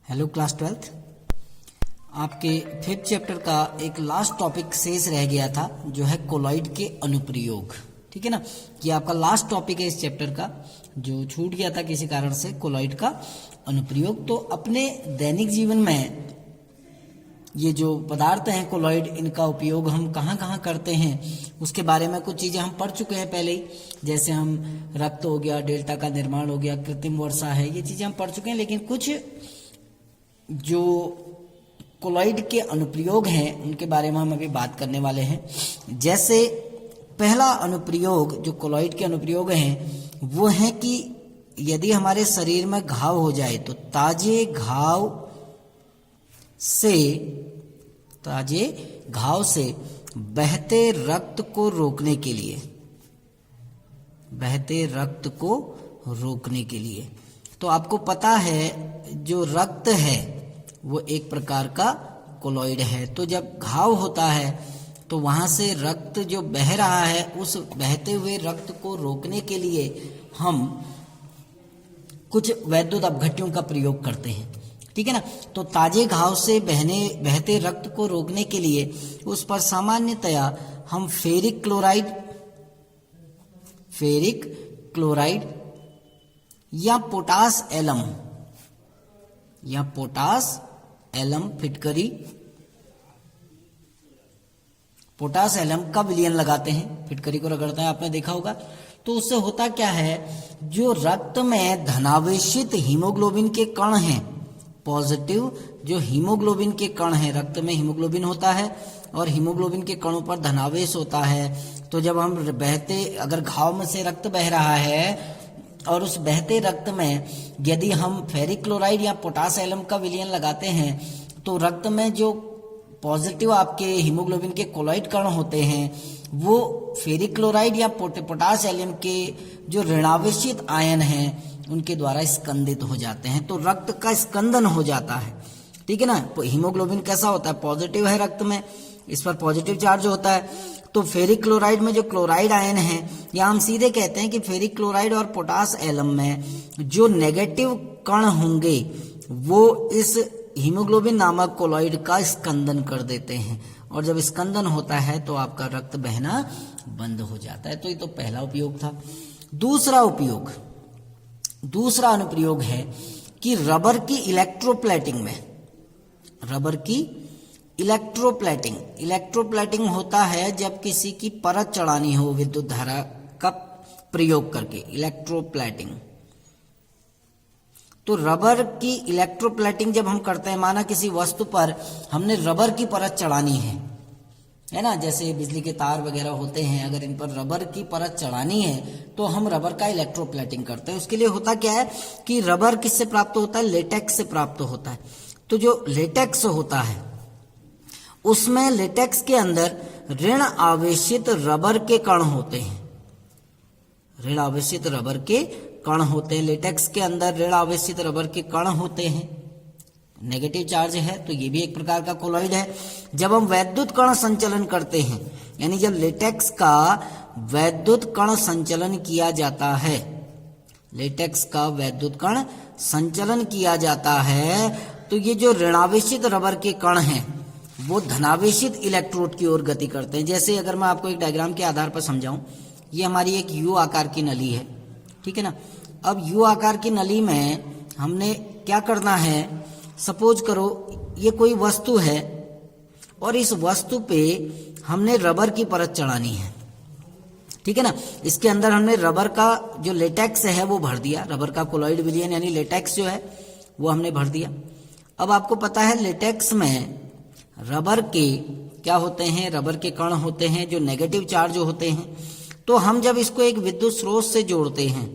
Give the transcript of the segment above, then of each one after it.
Hello class 12th। आपके 5th chapter का एक लास्ट टॉपिक शेष रह गया था जो है कोलॉइड के अनुप्रयोग। ठीक है ना, ये आपका लास्ट टॉपिक है इस चैप्टर का जो छूट गया था किसी कारण से, कोलॉइड का अनुप्रयोग। तो अपने दैनिक जीवन में ये जो पदार्थ हैं कोलॉइड, इनका उपयोग हम कहाँ कहाँ करते हैं उसके बारे में कुछ चीज़ें हम पढ़ चुके हैं पहले ही। जैसे हम रक्त हो गया, डेल्टा का निर्माण हो गया, कृत्रिम वर्षा है, ये चीज़ें हम पढ़ चुके हैं। लेकिन कुछ जो कोलॉइड के अनुप्रयोग हैं उनके बारे में हम अभी बात करने वाले हैं। जैसे पहला अनुप्रयोग जो कोलॉइड के अनुप्रयोग हैं वो है कि यदि हमारे शरीर में घाव हो जाए तो ताजे घाव से बहते रक्त को रोकने के लिए तो आपको पता है जो रक्त है वो एक प्रकार का कोलॉइड है। तो जब घाव होता है तो वहां से रक्त जो बह रहा है उस बहते हुए रक्त को रोकने के लिए हम कुछ वैद्युत अपघट्यों का प्रयोग करते हैं। ठीक है ना, तो ताजे घाव से बहते रक्त को रोकने के लिए उस पर सामान्यतया हम फेरिक क्लोराइड या पोटास एलम का विलयन लगाते हैं, फिटकरी को रगड़ते हैं, आपने देखा होगा। तो उससे होता क्या है, जो रक्त में धनावेशित हीमोग्लोबिन के कण हैं, पॉजिटिव जो हीमोग्लोबिन के कण हैं, रक्त में हीमोग्लोबिन होता है और हीमोग्लोबिन के कणों पर धनावेश होता है। तो जब हम अगर घाव में से रक्त बह रहा है और उस बहते रक्त में यदि हम फेरिक क्लोराइड या पोटास एलम का विलयन लगाते हैं तो रक्त में जो पॉजिटिव आपके हीमोग्लोबिन के कोलॉइड कण होते हैं वो फेरिक क्लोराइड या पोटास एलम के जो ऋणावेशित आयन हैं उनके द्वारा स्कंदित हो जाते हैं, तो रक्त का स्कंदन हो जाता है। ठीक है ना, हीमोग्लोबिन कैसा होता है, पॉजिटिव है रक्त में, इस पर पॉजिटिव चार्ज होता है। तो फेरिक क्लोराइड में जो क्लोराइड आयन है, या हम सीधे कहते हैं कि फेरिक क्लोराइड और पोटास एलम में जो नेगेटिव कण होंगे वो इस हीमोग्लोबिन नामक कोलॉइड का स्कंदन कर देते हैं, और जब स्कंदन होता है तो आपका रक्त बहना बंद हो जाता है। तो ये तो पहला उपयोग था। दूसरा अनुप्रयोग है कि रबर की इलेक्ट्रोप्लेटिंग होता है जब किसी की परत चढ़ानी हो विद्युत धारा का प्रयोग करके, इलेक्ट्रोप्लेटिंग। तो रबर की इलेक्ट्रोप्लेटिंग जब हम करते हैं, माना किसी वस्तु पर हमने रबर की परत चढ़ानी है ना, जैसे बिजली के तार वगैरह होते हैं, अगर इन पर रबर की परत चढ़ानी है तो हम रबर का इलेक्ट्रोप्लेटिंग करते हैं। उसके लिए होता क्या है कि रबर किससे प्राप्त होता है, लेटेक्स से प्राप्त होता है। तो जो लेटेक्स होता है उसमें लेटेक्स के अंदर ऋण आवेशित रबर के कण होते हैं, लेटेक्स के अंदर ऋण आवेशित रबर के कण होते हैं, नेगेटिव चार्ज है, तो ये भी एक प्रकार का कोलॉइड है। जब हम वैद्युत कण संचलन करते हैं, यानी जब लेटेक्स का वैद्युत कण संचलन किया जाता है, तो ये जो ऋणावेशित रबर के कण हैं वो धनावेशित इलेक्ट्रोड की ओर गति करते हैं। जैसे अगर मैं आपको एक डायग्राम के आधार पर समझाऊं, ये हमारी एक यू आकार की नली है, ठीक है ना। अब यू आकार की नली में हमने क्या करना है, सपोज करो ये कोई वस्तु है और इस वस्तु पे हमने रबर की परत चढ़ानी है, ठीक है ना। इसके अंदर हमने रबर का जो लेटेक्स है वो भर दिया, रबर का कोलॉइड विलयन यानी लेटेक्स जो है वो हमने भर दिया। अब आपको पता है लेटेक्स में रबर के क्या होते हैं, रबर के कण होते हैं जो नेगेटिव चार्ज होते हैं। तो हम जब इसको एक विद्युत स्रोत से जोड़ते हैं,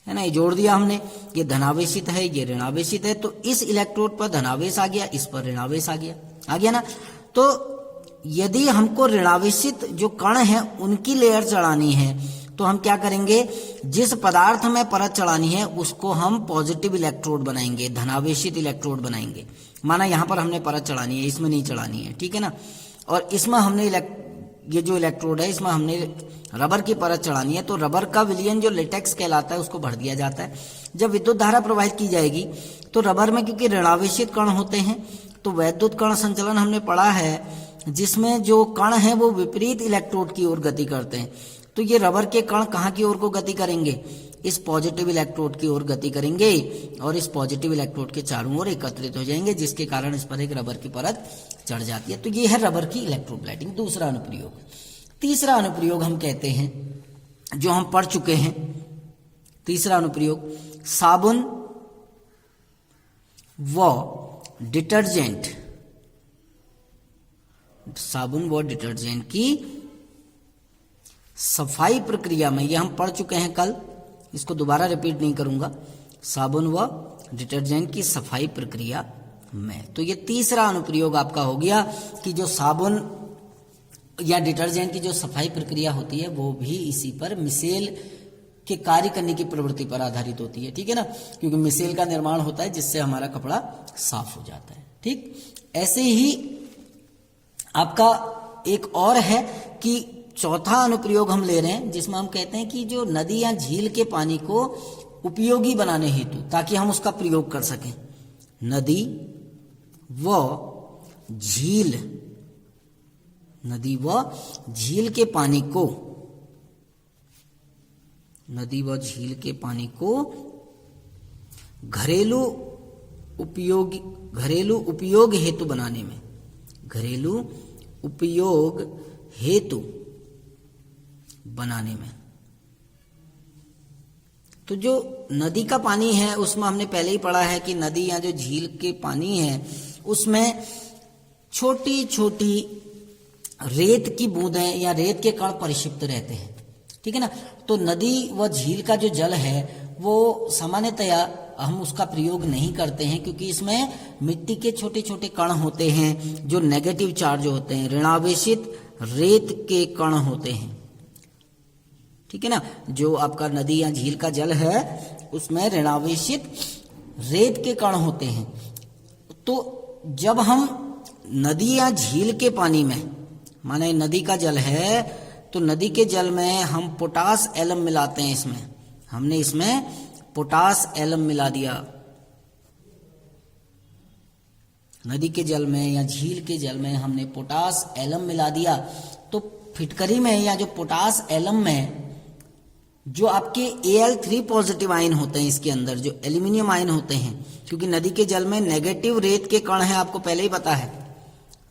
है ना, ये जोड़ दिया हमने, ये धनावेशित है, ये ऋणावेशित है, तो इस इलेक्ट्रोड पर धनावेश आ गया, इस पर ऋणावेश आ गया ना। तो यदि हमको ऋणावेशित जो कण हैं उनकी लेयर चढ़ानी है तो हम क्या करेंगे, जिस पदार्थ में परत चढ़ानी है उसको हम पॉजिटिव इलेक्ट्रोड बनाएंगे, धनावेशित इलेक्ट्रोड बनाएंगे। माना यहाँ पर हमने परत चढ़ानी है, इसमें नहीं चढ़ानी है, ठीक है ना, और इसमें हमने ये जो इलेक्ट्रोड है इसमें हमने रबर की परत चढ़ानी है, तो रबर का विलयन जो लेटेक्स कहलाता है उसको भर दिया जाता है। जब विद्युत धारा प्रवाहित की जाएगी तो रबर में क्योंकि ऋणावेशित कण होते हैं तो वैद्युत कण संचलन हमने पढ़ा है, जिसमें जो कण है वो विपरीत इलेक्ट्रोड की ओर गति करते हैं। तो ये रबर के कण कहाँ की ओर को गति करेंगे? इस पॉजिटिव इलेक्ट्रोड की ओर गति करेंगे और इस पॉजिटिव इलेक्ट्रोड के चारों ओर एकत्रित हो जाएंगे, जिसके कारण इस पर एक रबर की परत चढ़ जाती है। तो ये है रबर की इलेक्ट्रोप्लेटिंग, दूसरा अनुप्रयोग। तीसरा अनुप्रयोग हम कहते हैं जो हम पढ़ चुके हैं, तीसरा अनुप्रयोग साबुन व डिटर्जेंट, साबुन व डिटर्जेंट की सफाई प्रक्रिया में, ये हम पढ़ चुके हैं कल, इसको दोबारा रिपीट नहीं करूंगा। साबुन व डिटर्जेंट की सफाई प्रक्रिया में, तो ये तीसरा अनुप्रयोग आपका हो गया कि जो साबुन या डिटर्जेंट की जो सफाई प्रक्रिया होती है वो भी इसी पर मिसेल के कार्य करने की प्रवृत्ति पर आधारित होती है, ठीक है ना, क्योंकि मिसेल का निर्माण होता है जिससे हमारा कपड़ा साफ हो जाता है। ठीक, ऐसे ही आपका एक और है कि चौथा अनुप्रयोग हम ले रहे हैं जिसमें हम कहते हैं कि जो नदी या झील के पानी को उपयोगी बनाने हेतु, ताकि हम उसका प्रयोग कर सकें, नदी व झील, नदी व झील के पानी को, नदी व झील के पानी को घरेलू उपयोग हेतु बनाने में, घरेलू उपयोग हेतु बनाने में। तो जो नदी का पानी है उसमें हमने पहले ही पढ़ा है कि नदी या जो झील के पानी है उसमें छोटी छोटी रेत की बूंदें या रेत के कण परिक्षिप्त रहते हैं, ठीक है ना। तो नदी व झील का जो जल है वो सामान्यतया हम उसका प्रयोग नहीं करते हैं, क्योंकि इसमें मिट्टी के छोटे छोटे कण होते हैं जो नेगेटिव चार्ज होते हैं, ऋणावेशित रेत के कण होते हैं, ठीक है ना। जो आपका नदी या झील का जल है उसमें ऋणावेशित रेत के कण होते हैं। तो जब हम नदी या झील के पानी में, माने नदी का जल है तो नदी के जल में हम पोटास एलम मिलाते हैं, इसमें हमने इसमें पोटास एलम मिला दिया, नदी के जल में या झील के जल में हमने पोटास एलम मिला दिया। तो फिटकरी में या जो पोटास एलम में जो आपके Al3 पॉजिटिव आयन होते हैं, इसके अंदर जो एल्यूमिनियम आयन होते हैं, क्योंकि नदी के जल में नेगेटिव रेत के कण है, आपको पहले ही पता है,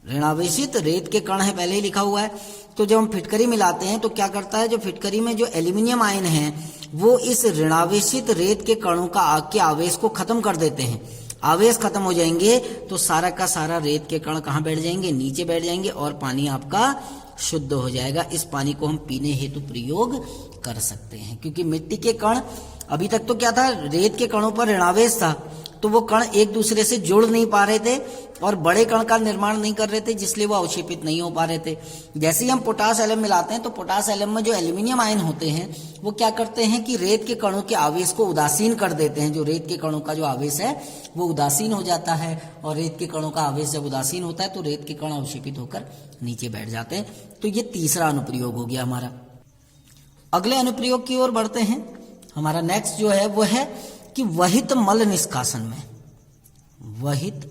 ऋणावेशित रेत के कण है, पहले ही लिखा हुआ है। तो जब हम फिटकरी मिलाते हैं तो क्या करता है, जो फिटकरी में जो एल्यूमिनियम आयन है वो इस ऋणावेशित रेत के कणों के आवेश को खत्म कर देते हैं। आवेश खत्म हो जाएंगे तो सारा का सारा रेत के कण कहाँ बैठ जाएंगे, नीचे बैठ जाएंगे और पानी आपका शुद्ध हो जाएगा। इस पानी को हम पीने हेतु प्रयोग कर सकते हैं, क्योंकि मिट्टी के कण, अभी तक तो क्या था, रेत के कणों पर ऋणावेश था, तो वो कण एक दूसरे से जुड़ नहीं पा रहे थे और बड़े कण का निर्माण नहीं कर रहे थे, जिसलिए वो अवक्षेपित नहीं हो पा रहे थे। जैसे ही हम पोटास एलम मिलाते हैं तो पोटास एलम में जो एल्यूमिनियम आयन होते हैं वो क्या करते हैं कि रेत के कणों के आवेश को उदासीन कर देते हैं। जो रेत के कणों का जो आवेश है वो उदासीन हो जाता है, और रेत के कणों का आवेश जब उदासीन होता है तो रेत के कण अवक्षेपित होकर नीचे बैठ जाते हैं। तो ये तीसरा अनुप्रयोग हो गया हमारा। अगले अनुप्रयोग की ओर बढ़ते हैं। हमारा नेक्स्ट जो है वो है कि वहित मल निष्कासन में, वहित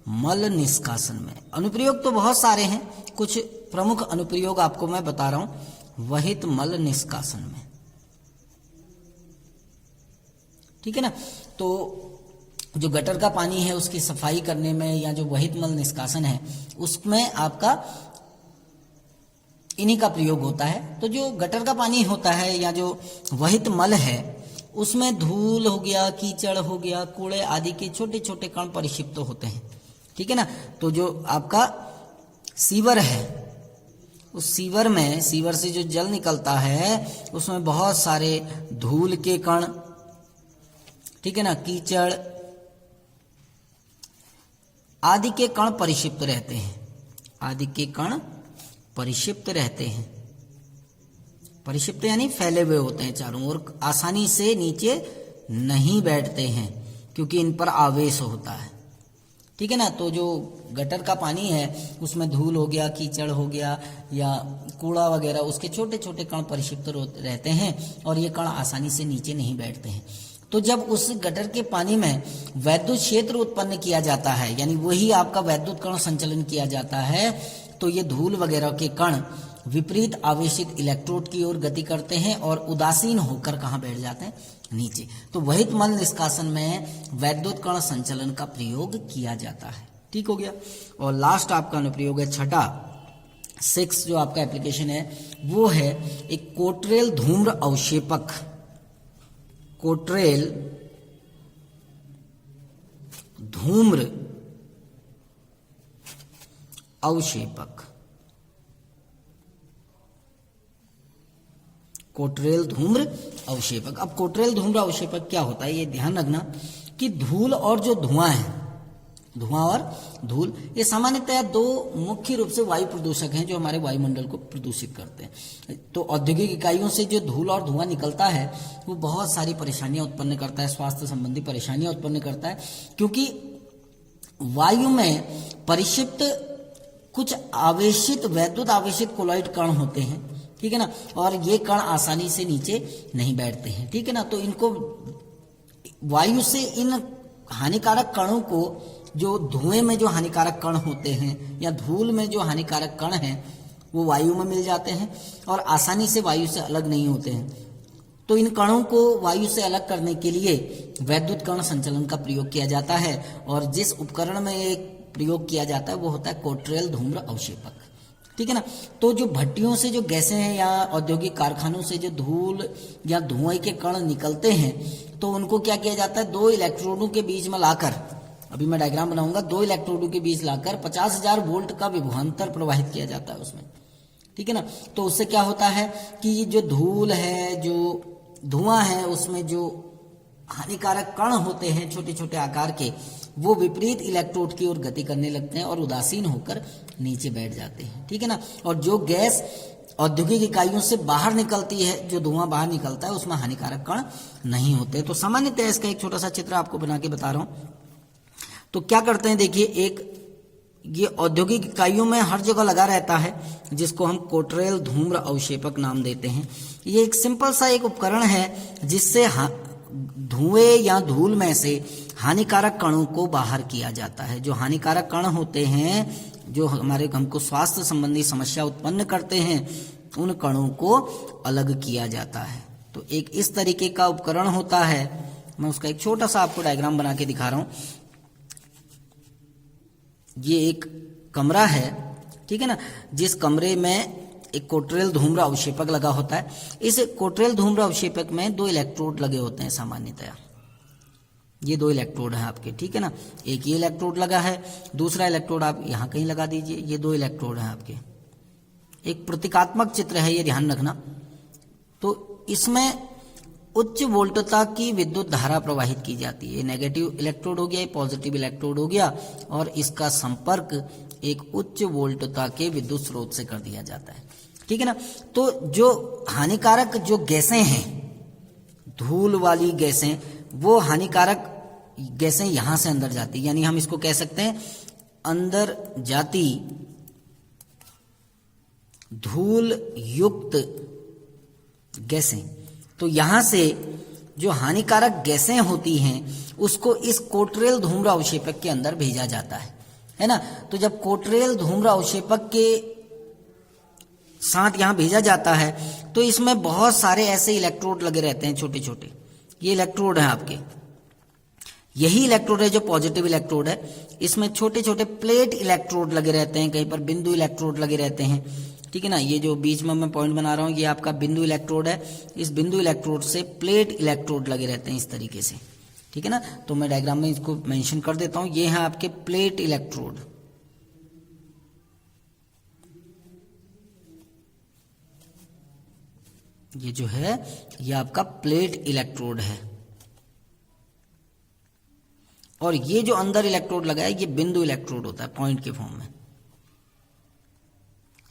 मल निष्कासन में अनुप्रयोग तो बहुत सारे हैं, कुछ प्रमुख अनुप्रयोग आपको मैं बता रहा हूं। वहित मल निष्कासन में, ठीक है ना। तो जो गटर का पानी है उसकी सफाई करने में या जो वहित मल निष्कासन है उसमें आपका इन्हीं का प्रयोग होता है। तो जो गटर का पानी होता है या जो वहित मल है उसमें धूल हो गया, कीचड़ हो गया, कूड़े आदि के छोटे छोटे कण परिक्षिप्त होते हैं, ठीक है ना। तो जो आपका सीवर है उस सीवर में, सीवर से जो जल निकलता है उसमें बहुत सारे धूल के कण, ठीक है ना, कीचड़ आदि के कण परिक्षिप्त रहते हैं, आदि के कण परिक्षिप्त रहते हैं। परिक्षिप्त यानी फैले हुए होते हैं चारों ओर, आसानी से नीचे नहीं बैठते हैं क्योंकि इन पर आवेश होता है, ठीक है ना। तो जो गटर का पानी है उसमें धूल हो गया, कीचड़ हो गया या कूड़ा वगैरह, उसके छोटे छोटे कण परिक्षिप्त रहते हैं और ये कण आसानी से नीचे नहीं बैठते हैं। तो जब उस गटर के पानी में वैद्युत क्षेत्र उत्पन्न किया जाता है, यानी वही आपका वैद्युत कण संचलन किया जाता है, तो ये धूल वगैरह के कण विपरीत आवेशित इलेक्ट्रोड की ओर गति करते हैं और उदासीन होकर कहाँ बैठ जाते हैं, नीचे। तो वहित मल निष्कासन में वैद्युत कण संचलन का प्रयोग किया जाता है। ठीक हो गया। और लास्ट आपका अनुप्रयोग है छठा, 6 जो आपका एप्लीकेशन है वो है एक कोट्रेल धूम्र अवक्षेपक। कोट्रेल धूम्र अवक्षेपक। कोट्रेल धूम्र अवक्षेपक। अब कोट्रेल धूम्र अवक्षेपक क्या होता है, ये ध्यान रखना कि धूल और जो धुआं है, धुआं और धूल, ये सामान्यतः दो मुख्य रूप से वायु प्रदूषक हैं जो हमारे वायुमंडल को प्रदूषित करते हैं। तो औद्योगिक इकाइयों से जो धूल और धुआं निकलता है वो बहुत सारी परेशानियां उत्पन्न करता है, स्वास्थ्य संबंधी परेशानियां उत्पन्न करता है, क्योंकि वायु में परिक्षिप्त कुछ आवेशित वैद्युत आवेशित कोलॉइड कण होते हैं, ठीक है ना, और ये कण आसानी से नीचे नहीं बैठते हैं, ठीक है ना। तो इनको वायु से इन हानिकारक कणों को, जो धुएं में जो हानिकारक कण होते हैं या धूल में जो हानिकारक कण हैं, वो वायु में मिल जाते हैं और आसानी से वायु से अलग नहीं होते हैं। तो इन कणों को वायु से अलग करने के लिए वैद्युत कण संचलन का प्रयोग किया जाता है, और जिस उपकरण में एक प्रयोग किया जाता है वो होता है कोट्रेल धूम्र अवक्षेपक, ठीक है ना। तो जो भट्टियों से जो गैसें हैं या औद्योगिक कारखानों से जो धूल या धुएं के कण निकलते हैं, तो उनको क्या किया जाता है, 2 इलेक्ट्रोडों के बीच में लाकर, अभी मैं डायग्राम बनाऊंगा, 2 इलेक्ट्रोडों के बीच लाकर 50,000 वोल्ट का विभवांतर प्रवाहित किया जाता है उसमें, ठीक है ना। तो उससे क्या होता है कि जो धूल है, जो धुआं है, उसमें जो हानिकारक कण होते हैं छोटे छोटे आकार के, वो विपरीत इलेक्ट्रोड की ओर गति करने लगते हैं और उदासीन होकर नीचे बैठ जाते हैं, ठीक है ना। और जो गैस औद्योगिक इकाइयों से बाहर निकलती है, जो धुआं बाहर निकलता है, उसमें हानिकारक कण नहीं होते। तो सामान्यतः इसका एक छोटा सा चित्र आपको बना के बता रहा हूं। तो क्या करते हैं, देखिए, एक ये औद्योगिक इकाइयों में हर जगह लगा रहता है, जिसको हम कोट्रेल धूम्र अवक्षेपक नाम देते हैं। ये एक सिंपल सा एक उपकरण है जिससे धुएं या धूल में से हानिकारक कणों को बाहर किया जाता है। जो हानिकारक कण होते हैं, जो हमको स्वास्थ्य संबंधी समस्या उत्पन्न करते हैं, उन कणों को अलग किया जाता है। तो एक इस तरीके का उपकरण होता है। मैं उसका एक छोटा सा आपको डायग्राम बना के दिखा रहा हूं। ये एक कमरा है, ठीक है ना, जिस कमरे में एक कोट्रेल धूम्र अवक्षेपक लगा होता है। इस कोट्रेल धूम्र अवक्षेपक में 2 इलेक्ट्रोड लगे होते हैं सामान्यतया। ये 2 इलेक्ट्रोड हैं आपके, ठीक है ना। एक ये इलेक्ट्रोड लगा है, दूसरा इलेक्ट्रोड आप यहां कहीं लगा दीजिए। ये 2 इलेक्ट्रोड हैं आपके। एक प्रतीकात्मक चित्र है, ये ध्यान रखना। तो इसमें उच्च वोल्टता की विद्युत धारा प्रवाहित की जाती है। नेगेटिव इलेक्ट्रोड हो गया, ये पॉजिटिव इलेक्ट्रोड हो गया, और इसका संपर्क एक उच्च वोल्टता के विद्युत स्रोत से कर दिया जाता है, ठीक है ना। तो जो हानिकारक जो गैसें हैं, धूल वाली गैसें, वो हानिकारक गैसें यहां से अंदर जाती, यानी हम इसको कह सकते हैं अंदर जाती धूल युक्त गैसें। तो यहां से जो हानिकारक गैसें होती हैं उसको इस कोट्रेल धूम्र अवक्षेपक के अंदर भेजा जाता है ना। तो जब कोट्रेल धूम्र अवक्षेपक के साथ यहां भेजा जाता है तो इसमें बहुत सारे ऐसे इलेक्ट्रोड लगे रहते हैं, छोटे छोटे। ये इलेक्ट्रोड है आपके, यही इलेक्ट्रोड है जो पॉजिटिव इलेक्ट्रोड है। इसमें छोटे छोटे प्लेट इलेक्ट्रोड लगे रहते हैं, कहीं पर बिंदु इलेक्ट्रोड लगे रहते हैं, ठीक है ना। ये जो बीच में मैं पॉइंट बना रहा हूं, ये आपका बिंदु इलेक्ट्रोड है। इस बिंदु इलेक्ट्रोड से प्लेट इलेक्ट्रोड लगे रहते हैं इस तरीके से, ठीक है ना। तो मैं डायग्राम में इसको मेंशन कर देता हूं। ये है आपके प्लेट इलेक्ट्रोड। ये जो है ये आपका प्लेट इलेक्ट्रोड है, और ये जो अंदर इलेक्ट्रोड लगा है ये बिंदु इलेक्ट्रोड होता है, पॉइंट के फॉर्म में।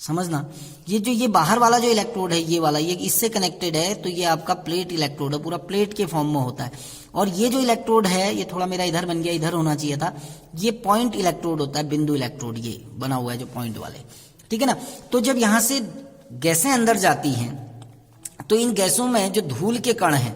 समझना, ये बाहर वाला जो इलेक्ट्रोड है, ये वाला, ये इससे कनेक्टेड है, तो ये आपका प्लेट इलेक्ट्रोड है, पूरा प्लेट के फॉर्म में होता है। और ये जो इलेक्ट्रोड है, ये थोड़ा मेरा इधर बन गया, इधर होना चाहिए था, ये पॉइंट इलेक्ट्रोड होता है, बिंदु इलेक्ट्रोड ये बना हुआ है जो पॉइंट वाले, ठीक है ना। तो जब यहां से गैसें अंदर जाती हैं तो इन गैसों में जो धूल के कण हैं,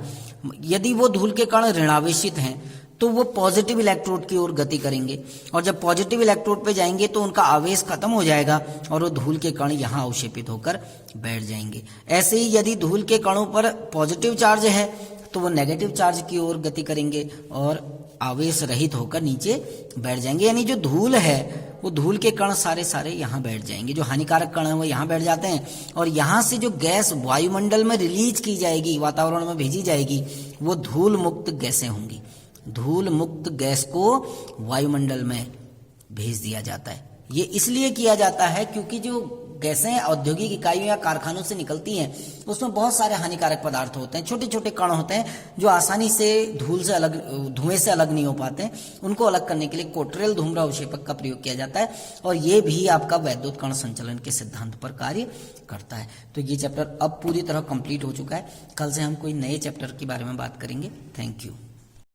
यदि वो धूल के कण ऋणावेशित हैं तो वो पॉजिटिव इलेक्ट्रोड की ओर गति करेंगे, और जब पॉजिटिव इलेक्ट्रोड पे जाएंगे तो उनका आवेश खत्म हो जाएगा और वो धूल के कण यहां अवक्षेपित होकर बैठ जाएंगे। ऐसे ही यदि धूल के कणों पर पॉजिटिव चार्ज है तो वो नेगेटिव चार्ज की ओर गति करेंगे और आवेश रहित होकर नीचे बैठ जाएंगे। यानी जो धूल है वो धूल के कण सारे यहाँ बैठ जाएंगे, जो हानिकारक कण है वो यहाँ बैठ जाते हैं, और यहाँ से जो गैस वायुमंडल में रिलीज की जाएगी, वातावरण में भेजी जाएगी, वो धूल मुक्त गैसें होंगी। धूल मुक्त गैस को वायुमंडल में भेज दिया जाता है। ये इसलिए किया जाता है क्योंकि जो गैसें औद्योगिक इकाइयों या कारखानों से निकलती हैं उसमें बहुत सारे हानिकारक पदार्थ होते हैं, छोटे छोटे कण होते हैं जो आसानी से धुएं से अलग नहीं हो पाते हैं। उनको अलग करने के लिए कोटरेल धूम्र अवक्षेपक का प्रयोग किया जाता है, और ये भी आपका वैद्युत कण संचलन के सिद्धांत पर कार्य करता है। तो ये चैप्टर अब पूरी तरह कंप्लीट हो चुका है। कल से हम कोई नए चैप्टर के बारे में बात करेंगे। Thank you.